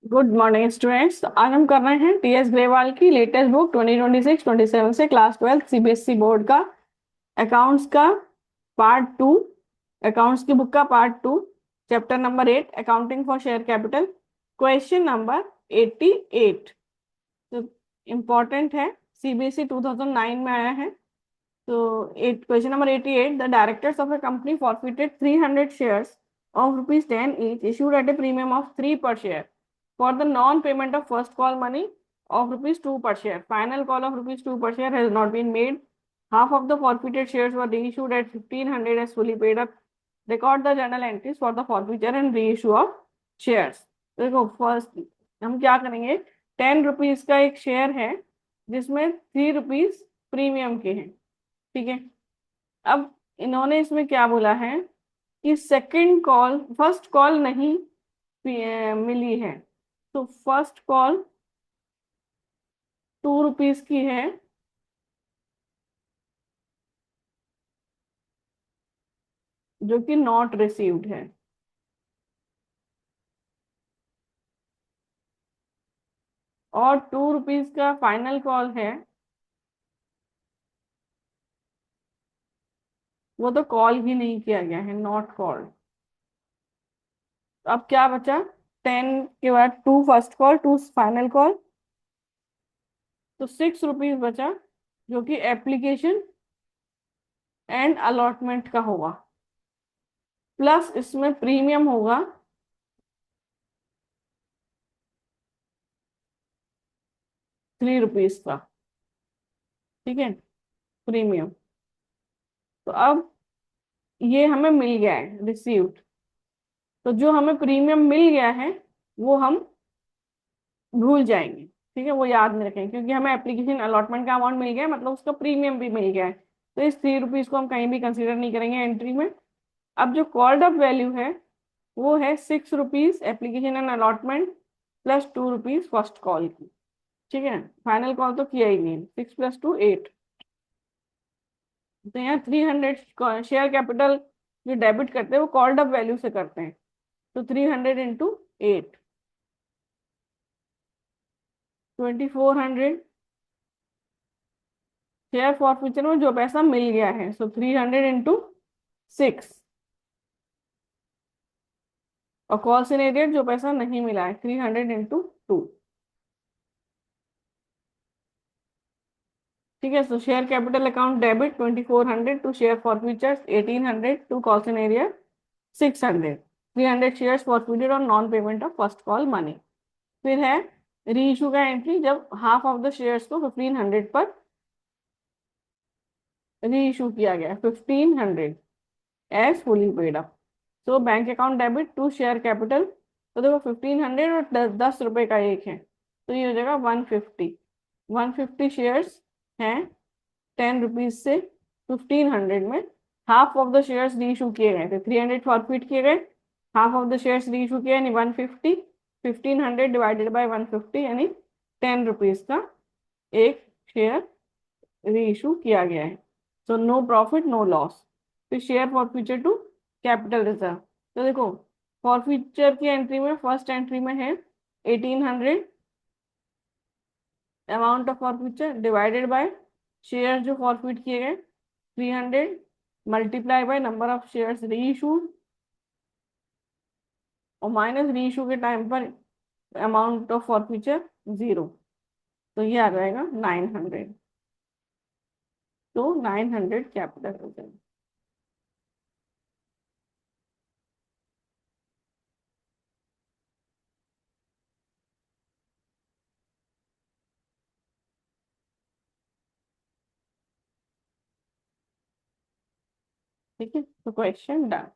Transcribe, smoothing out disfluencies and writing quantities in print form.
Good morning students. आज हम कर रहे हैं टीएस ग्रेवाल की लेटेस्ट बुक 2026-27 से क्लास 12 सीबीएसई बोर्ड का अकाउंट्स का पार्ट टू। अकाउंट्स की बुक का part two, chapter number 8, accounting for share capital, question number 88। तो इम्पॉर्टेंट है, सीबीएसई 2009 में आया है। तो at question number 88, the directors of a company forfeited 300 shares of rupees 10 each issued at a premium of 3 per share for the non-payment of first call money of rupees 2 per share. Final call of rupees 2 per share has not been made. Half of the forfeited shares were reissued at 1500 as fully paid up. Record the journal entries for the forfeiture and reissue of shares. देखो, first हम क्या करेंगे। 10 rupees का एक share है जिसमें 3 rupees premium के हैं। ठीक है। अब इन्होंने इसमें क्या बोला है कि सेकंड कॉल, फर्स्ट कॉल नहीं मिली है। तो फर्स्ट कॉल 2 रुपीज की है, जो कि नॉट रिसीव्ड है। और 2 रुपीज का फाइनल कॉल है, वो तो कॉल ही नहीं किया गया है, नॉट कॉल्ड। अब क्या बचा? 10 के बाद 2 फर्स्ट कॉल, 2 फाइनल कॉल, तो 6 रुपीज बचा, जो कि एप्लीकेशन एंड अलॉटमेंट का होगा। प्लस इसमें प्रीमियम होगा 3 रुपीज का। ठीक है, प्रीमियम। तो अब ये हमें मिल गया है रिसीव्ड। तो जो हमें प्रीमियम मिल गया है वो हम भूल जाएंगे। ठीक है, वो याद नहीं रखेंगे, क्योंकि हमें एप्लीकेशन अलॉटमेंट का अमाउंट मिल गया है, मतलब उसका प्रीमियम भी मिल गया है। तो इस 3 रुपीज को हम कहीं भी कंसीडर नहीं करेंगे एंट्री में। अब जो कॉल्ड अप वैल्यू है वो है 6 rupees application and allotment plus 2 rupees first call की। ठीक है, फाइनल कॉल तो किया ही नहीं। 6 + 2 8। तो यहाँ 300 शेयर कैपिटल जो डेबिट करते हैं वो कॉल्ड अप वैल्यू से करते हैं। तो 300 × 8, 2400 शेयर फॉर फ्यूचर में जो पैसा मिल गया है। सो 300 × 6। और कॉल सिनेरियर जो पैसा नहीं मिला है, 300 × 2। ठीक है। So share capital account debit 2400 to share forfeiture 1800 to call सिनेरियर 600। 300 शेयर फॉरफिटेड और non payment of first call money. फिर है री इशू का एंट्री, जब हाफ ऑफ द शेयर्स को 1500 पर री इशू किया गया, 1500 एज फुली पेड अप। तो bank account debit to share capital. तो देखो 1500 और 10 रुपए का एक है, तो ये हो जाएगा 150। 150 शेयर्स हैं 10 रुपीज से 1500 में। हाफ ऑफ द शेयर्स री इशू किए गए थे, 300 फॉरफिट किए गए। हाफ ऑफ द शेयर्स री इशू किए यानी 150। 1500 डिवाइडेड बाई 150 यानी 10 रुपीज का एक शेयर री इशू किया गया है। So no profit no loss. फिर share forfeiture to capital reserve. तो देखो, फॉर फ्यूचर की एंट्री में, फर्स्ट एंट्री में है 1800 amount of forfeiture divided by share जो फॉरफिट किए गए 300 multiply by number of shares reissued और माइनस री इशू के टाइम पर अमाउंट ऑफ फॉर फ्यूचर 0। तो ये आ जाएगा 900। तो 900 कैपिटल रिजर्व। ठीक है, तो क्वेश्चन डन।